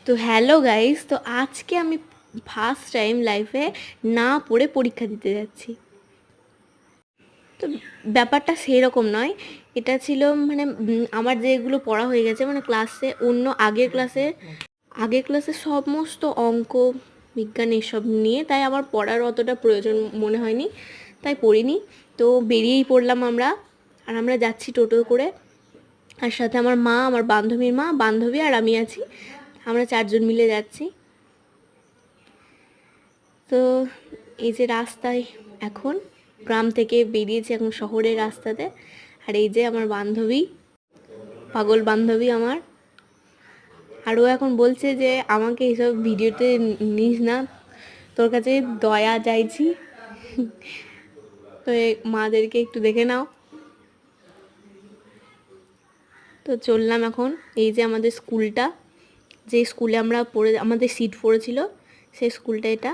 তো hello guys, তো আজকে আমি ফার্স্ট টাইম লাইফে না পড়ে পরীক্ষা দিতে যাচ্ছি। তো ব্যাপারটা সেই রকম নয়, এটা ছিল মানে আমার যেগুলো পড়া হয়ে গেছে মানে ক্লাসে অন্য আগের ক্লাসে সমস্ত অঙ্ক বিজ্ঞান এসব নিয়ে, তাই আমার পড়ার অতটা প্রয়োজন মনে হয়নি, তাই পড়িনি। তো বেরিয়েই পড়লাম আমরা, আর আমরা যাচ্ছি টোটো করে, আর সাথে আমার মা, আমার বান্ধবীর মা, বান্ধবী আর আমি আছি। আমরা 4 জন মিলে যাচ্ছি। তো এই যে রাস্তায় এখন গ্রাম থেকে বেরিয়েছি এখন শহরের রাস্তাতে, আর এই যে আমার বান্ধবী, পাগল বান্ধবী আমার। আর ও এখন বলছে যে আমাকে এইসব ভিডিওতে নিস না, তোর কাছে দয়া চাইছি। তো মাদেরকে একটু দেখে নাও। তো চললাম এখন, এই যে আমাদের স্কুলটা, যে স্কুলে আমরা আমাদের সিট পড়েছিল সেই স্কুলটা, এটা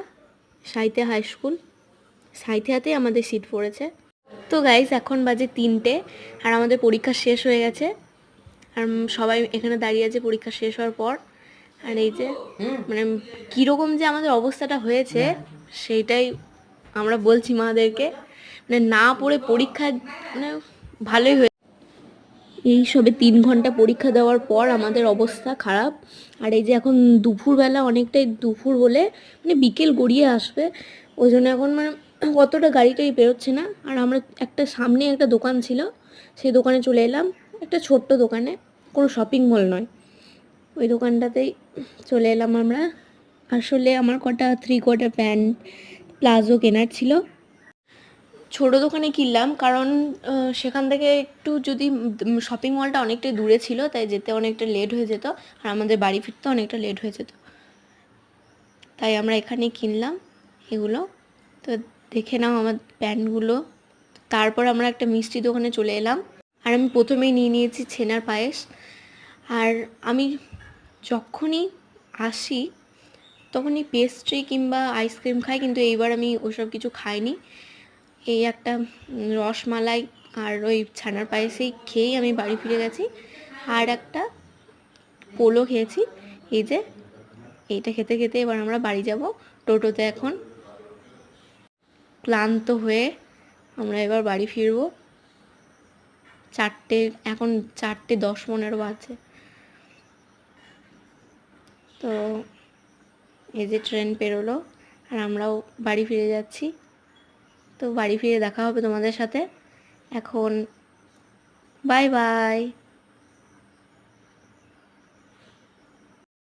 সাঁইথিয়া হাই স্কুল। সাঁইথিয়াতেই আমাদের সিট পড়েছে। তো গাইস এখন বাজে 3টে, আর আমাদের পরীক্ষা শেষ হয়ে গেছে, আর সবাই এখানে দাঁড়িয়ে আছে পরীক্ষা শেষ হওয়ার পর। আর এই যে মানে কীরকম যে আমাদের অবস্থাটা হয়েছে সেইটাই আমরা বলছি মাদেরকে, মানে না পড়ে পরীক্ষা মানে ভালোই হয়েছে। এই সবে 3 ঘন্টা পরীক্ষা দেওয়ার পর আমাদের অবস্থা খারাপ। আর এই যে এখন দুপুরবেলা, অনেকটাই দুপুর বলে মানে বিকেল গড়িয়ে আসবে, ওই জন্য এখন মানে কতটা গাড়িটাই বেরোচ্ছে না। আর আমরা সামনে একটা দোকান ছিল, সেই দোকানে চলে এলাম, একটা ছোট্ট দোকানে, কোনো শপিং মল নয়, ওই দোকানটাতেই চলে এলাম আমরা। আসলে আমার কটা 3/4 প্যান্ট প্লাজো কেনার ছিল, ছোটো দোকানে কিনলাম, কারণ সেখান থেকে একটু যদি শপিং মলটা অনেকটাই দূরে ছিল, তাই যেতে অনেকটা লেট হয়ে যেত, আর আমাদের বাড়ি ফিরতে অনেকটা লেট হয়ে যেত, তাই আমরা এখানেই কিনলাম এগুলো। তো দেখে নাও আমার প্যান্টগুলো। তারপর আমরা একটা মিষ্টি দোকানে চলে এলাম, আর আমি প্রথমেই নিয়ে নিয়েছি ছেনার পায়েস। আর আমি যখনই আসি তখনই পেস্ট্রি কিংবা আইসক্রিম খাই, কিন্তু এইবার আমি ওসব কিছু খাইনি। এই একটা রসমালাই আর ওই ছানার পায়েসেই খেয়েই আমি বাড়ি ফিরে গেছি, আর একটা পোলো খেয়েছি। এই যে এইটা খেতে খেতে এবার আমরা বাড়ি যাব টোটোতে। এখন ক্লান্ত হয়ে আমরা এবার বাড়ি ফিরব। এখন 4:10-15 বাজে। তো এই যে ট্রেন পেরোলো, আর আমরাও বাড়ি ফিরে যাচ্ছি। তো বাড়ি ফিরে দেখা হবে তোমাদের সাথে। এখন বাই বাই।